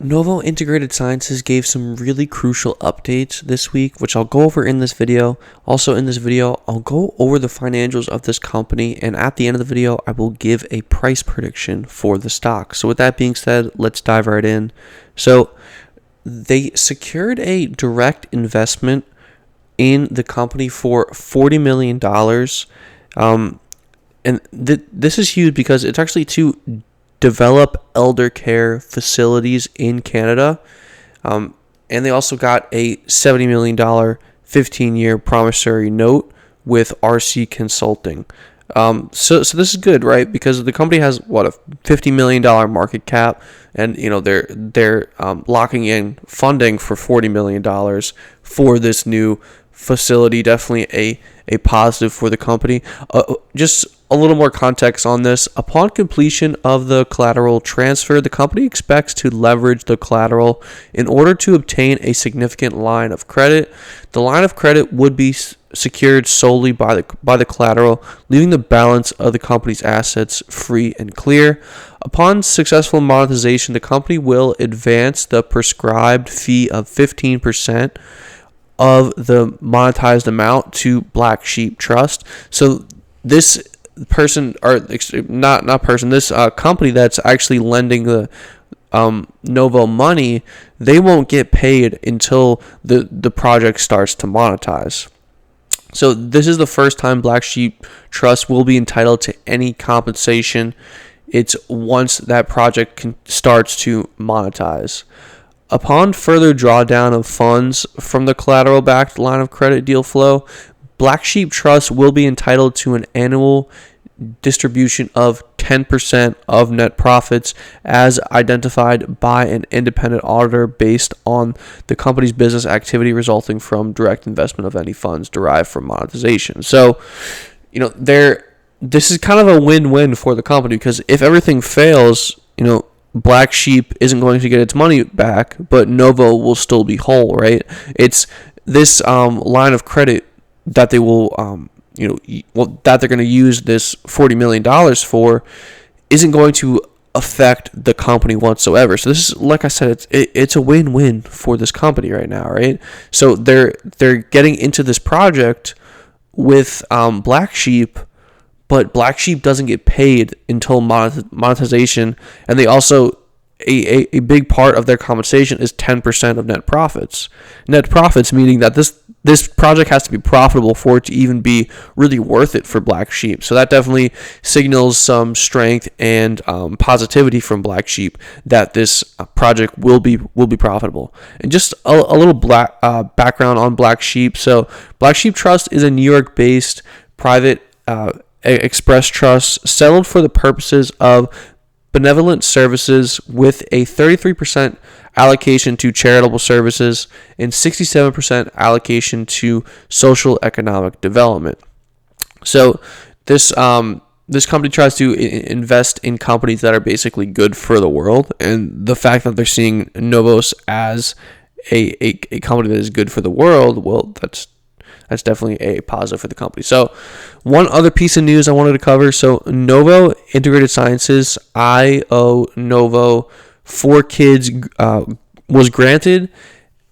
Novo Integrated Sciences gave some really crucial updates this week, which I'll go over in this video. Also in this video, I'll go over the financials of this company, and at the end of the video, I will give a price prediction for the stock. So with that being said, let's dive right in. So they secured a direct investment in the company for $40 million. This is huge because it's actually to develop elder care facilities in Canada. And they also got a $70 million 15-year promissory note with RC Consulting. So this is good, right? Because the company has a $50 million market cap, and they're locking in funding for $40 million for this new facility. Definitely a positive for the company. Just a little more context on this. Upon completion of the collateral transfer, the company expects to leverage the collateral in order to obtain a significant line of credit. The line of credit would be secured solely by the collateral, leaving the balance of the company's assets free and clear. Upon successful monetization, the company will advance the prescribed fee of 15% of the monetized amount to Black Sheep Trust. So this person, or not person, this company that's actually lending the Novo money, they won't get paid until the project starts to monetize. So this is the first time Black Sheep Trust will be entitled to any compensation. It's once that project starts to monetize. Upon further drawdown of funds from the collateral-backed line of credit deal flow, Black Sheep Trust will be entitled to an annual distribution of 10% of net profits as identified by an independent auditor based on the company's business activity resulting from direct investment of any funds derived from monetization. So, this is kind of a win-win for the company, because if everything fails, Black Sheep isn't going to get its money back, but Novo will still be whole, right? It's this line of credit that they will, that they're going to use this $40 million for isn't going to affect the company whatsoever. So this is, like I said, it's a win-win for this company right now, right? So they're getting into this project with Black Sheep, but Black Sheep doesn't get paid until monetization, and they also, a big part of their compensation is 10% of net profits. Net profits meaning that this project has to be profitable for it to even be really worth it for Black Sheep. So that definitely signals some strength and positivity from Black Sheep that this project will be profitable. And just a little background on Black Sheep. So Black Sheep Trust is a New York-based private express trust settled for the purposes of benevolent services with a 33% allocation to charitable services and 67% allocation to social economic development. So this company tries to invest in companies that are basically good for the world, and the fact that they're seeing NVOS as a company that is good for the world, well, that's definitely a positive for the company. So one other piece of news I wanted to cover. So Novo Integrated Sciences, Novo for kids, was granted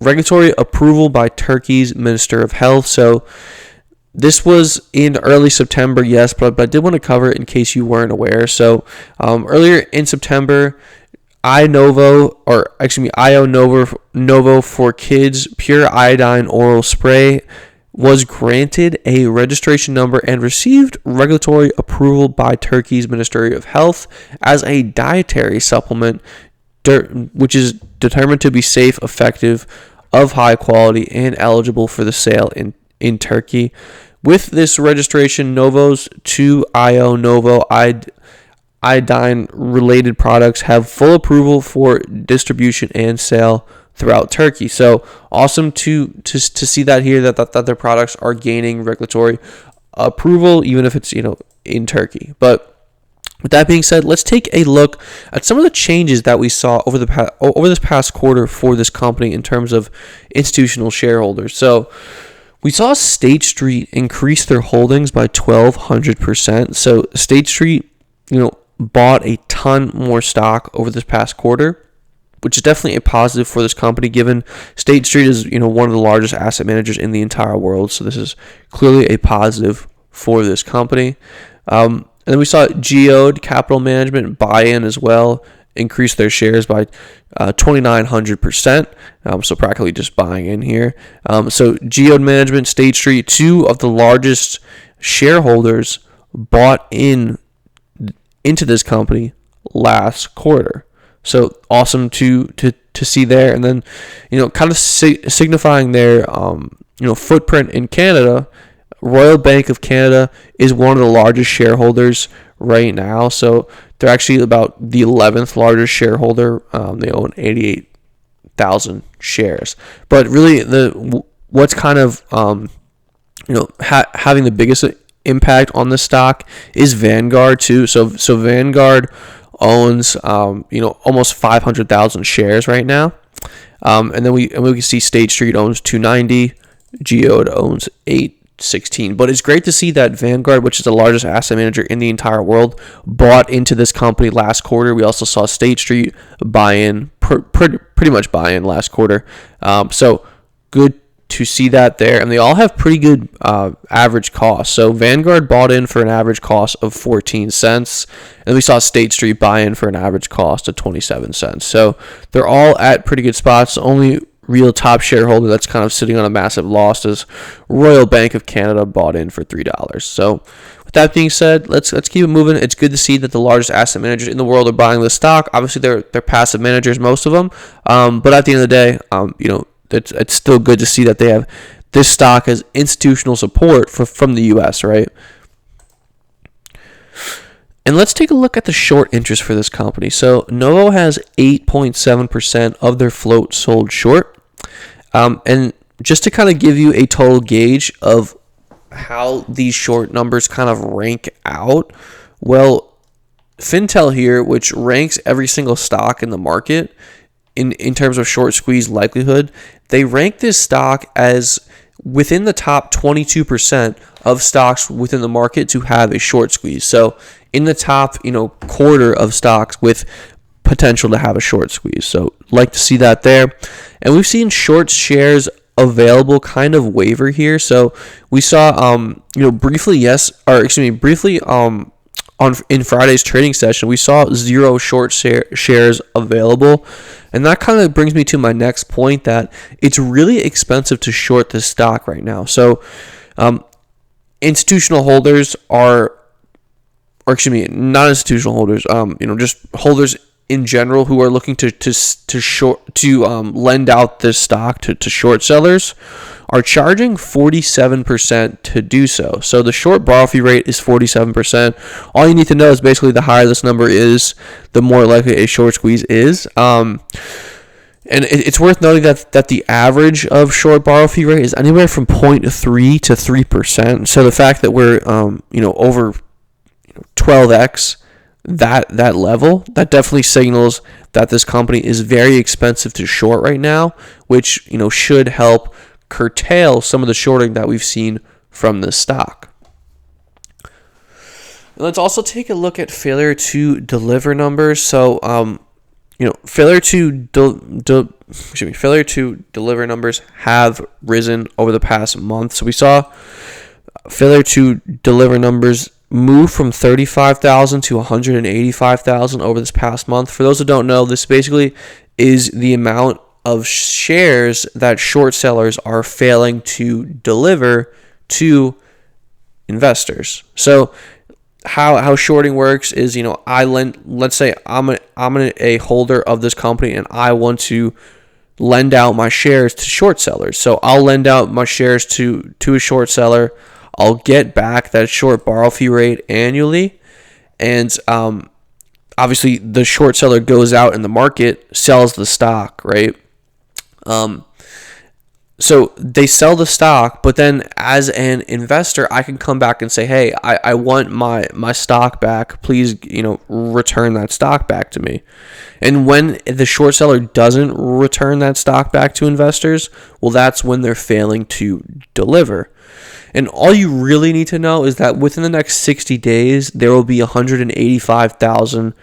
regulatory approval by Turkey's Minister of Health. So this was in early September, yes, but I did want to cover it in case you weren't aware. So earlier in September, Novo for kids pure iodine oral spray was granted a registration number and received regulatory approval by Turkey's Ministry of Health as a dietary supplement, which is determined to be safe, effective, of high quality, and eligible for the sale in Turkey. With this registration, Novo's two Novo iodine-related products have full approval for distribution and sale throughout Turkey. So awesome to see that here, that their products are gaining regulatory approval, even if it's in Turkey. But with that being said, let's take a look at some of the changes that we saw over this past quarter for this company in terms of institutional shareholders. So we saw State Street increase their holdings by 1,200%. So State Street, bought a ton more stock over this past quarter, which is definitely a positive for this company, given State Street is, one of the largest asset managers in the entire world. So this is clearly a positive for this company. And then we saw Geode Capital Management buy in as well, increase their shares by 2,900%. So practically just buying in here. So Geode Management, State Street, two of the largest shareholders bought into this company last quarter. So awesome to see there. And then, kind of signifying their, footprint in Canada, Royal Bank of Canada is one of the largest shareholders right now. So they're actually about the 11th largest shareholder. They own 88,000 shares. But really, what's kind of, having the biggest impact on the stock is Vanguard too. So Vanguard owns almost 500,000 shares right now, and then we can see State Street owns 290, Geode owns 816. But it's great to see that Vanguard, which is the largest asset manager in the entire world, bought into this company last quarter. We also saw State Street buy in, pretty much buy in last quarter. So good to see that there, and they all have pretty good average costs. So Vanguard bought in for an average cost of 14 cents, and we saw State Street buy in for an average cost of 27 cents. So they're all at pretty good spots. The only real top shareholder that's kind of sitting on a massive loss is Royal Bank of Canada, bought in for $3. So with that being said, let's keep it moving. It's good to see that the largest asset managers in the world are buying this stock. Obviously, they're passive managers, most of them, but at the end of the day, it's still good to see that they have this stock as institutional support from the U.S., right? And let's take a look at the short interest for this company. So Novo has 8.7% of their float sold short. And just to kind of give you a total gauge of how these short numbers kind of rank out, well, Fintel here, which ranks every single stock in the market in terms of short squeeze likelihood, they rank this stock as within the top 22% of stocks within the market to have a short squeeze. So in the top, quarter of stocks with potential to have a short squeeze. So like to see that there. And we've seen short shares available kind of waver here. So we saw, briefly in Friday's trading session, we saw 0 short shares available. And that kind of brings me to my next point, that it's really expensive to short this stock right now. So institutional holders not institutional holders, just holders in general who are looking to lend out this stock to short sellers are charging 47% to do so. So the short borrow fee rate is 47%. All you need to know is basically the higher this number is, the more likely a short squeeze is. And it's worth noting that the average of short borrow fee rate is anywhere from 0.3 to 3%. So the fact that we're over 12x that level, that definitely signals that this company is very expensive to short right now, which should help curtail some of the shorting that we've seen from this stock. Let's also take a look at failure to deliver numbers. So failure to deliver numbers have risen over the past month. So we saw failure to deliver numbers move from 35,000 to 185,000 over this past month. For those who don't know, this basically is the amount of shares that short sellers are failing to deliver to investors. So how shorting works is, let's say I'm a holder of this company and I want to lend out my shares to short sellers. So I'll lend out my shares to a short seller. I'll get back that short borrow fee rate annually, and obviously the short seller goes out in the market, sells the stock, right? So they sell the stock, but then as an investor, I can come back and say, hey, I want my stock back. Please, return that stock back to me. And when the short seller doesn't return that stock back to investors, well, that's when they're failing to deliver. And all you really need to know is that within the next 60 days, there will be 185,000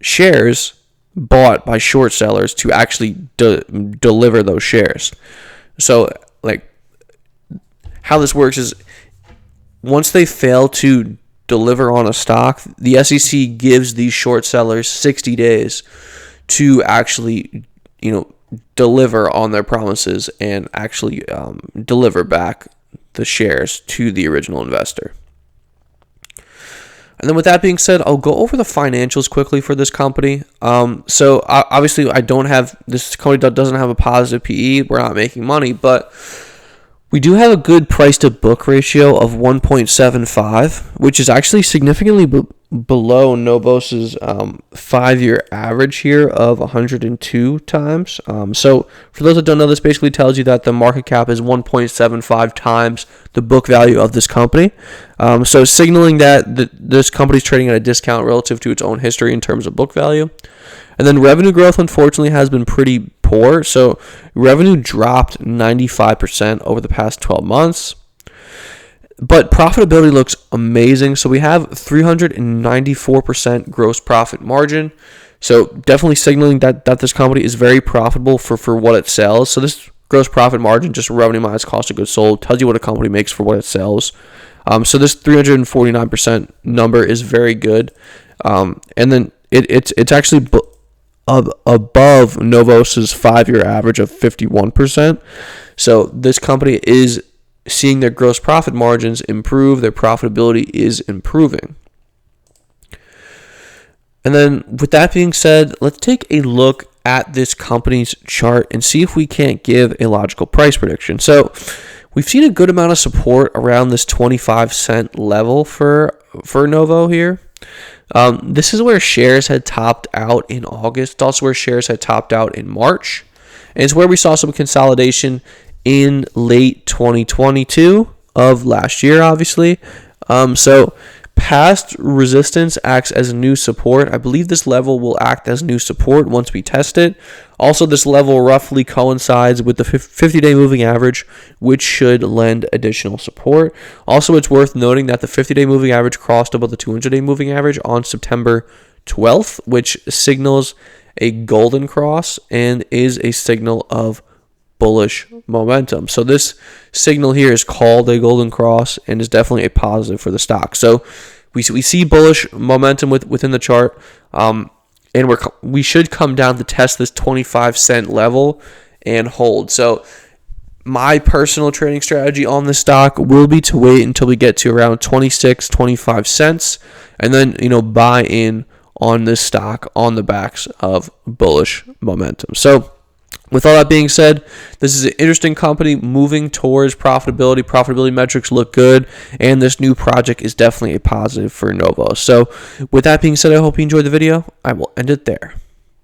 shares bought by short sellers to actually deliver those shares. So, like, how this works is once they fail to deliver on a stock, the SEC gives these short sellers 60 days to actually, deliver on their promises and actually deliver back the shares to the original investor. And then with that being said, I'll go over the financials quickly for this company. So obviously this company doesn't have a positive PE. We're not making money, but we do have a good price to book ratio of 1.75, which is actually significantly below Novos's 5-year average here of 102 times. So for those that don't know, this basically tells you that the market cap is 1.75 times the book value of this company. So signaling that this company is trading at a discount relative to its own history in terms of book value. And then revenue growth, unfortunately, has been pretty poor. So revenue dropped 95% over the past 12 months. But profitability looks amazing. So we have 394% gross profit margin. So definitely signaling that this company is very profitable for what it sells. So this gross profit margin, just revenue minus cost of goods sold, tells you what a company makes for what it sells. So this 349% number is very good. And then it's actually above Novos's 5-year average of 51%. So this company is seeing their gross profit margins improve. Their profitability is improving. And then with that being said, let's take a look at this company's chart and see if we can't give a logical price prediction. So we've seen a good amount of support around this 25-cent level for Novo here. This is where shares had topped out in August. It's also where shares had topped out in March. And it's where we saw some consolidation in late 2022 of last year, obviously. So past resistance acts as new support. I believe this level will act as new support once we test it. Also, this level roughly coincides with the 50-day moving average, which should lend additional support. Also, it's worth noting that the 50-day moving average crossed above the 200-day moving average on September 12th, which signals a golden cross and is a signal of bullish momentum. So this signal here is called a golden cross and is definitely a positive for the stock. So we see bullish momentum within the chart, and we should come down to test this 25-cent level and hold. So my personal trading strategy on this stock will be to wait until we get to around 25 cents and then buy in on this stock on the backs of bullish momentum. So with all that being said, this is an interesting company moving towards profitability. Profitability metrics look good, and this new project is definitely a positive for Novo. So with that being said, I hope you enjoyed the video. I will end it there.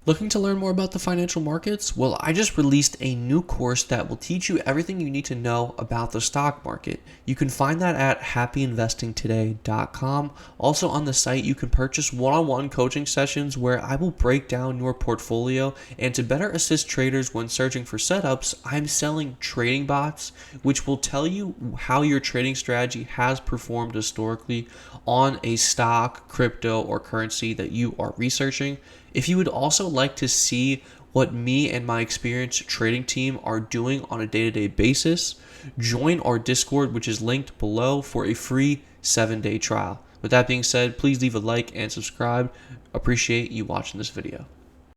Looking to learn more about the financial markets? Well, I just released a new course that will teach you everything you need to know about the stock market. You can find that at happyinvestingtoday.com. Also on the site, you can purchase one-on-one coaching sessions where I will break down your portfolio, and to better assist traders when searching for setups, I'm selling trading bots, which will tell you how your trading strategy has performed historically on a stock, crypto, or currency that you are researching. If you would also like to see what me and my experienced trading team are doing on a day-to-day basis, join our Discord, which is linked below, for a free 7-day trial. With that being said, please leave a like and subscribe. Appreciate you watching this video.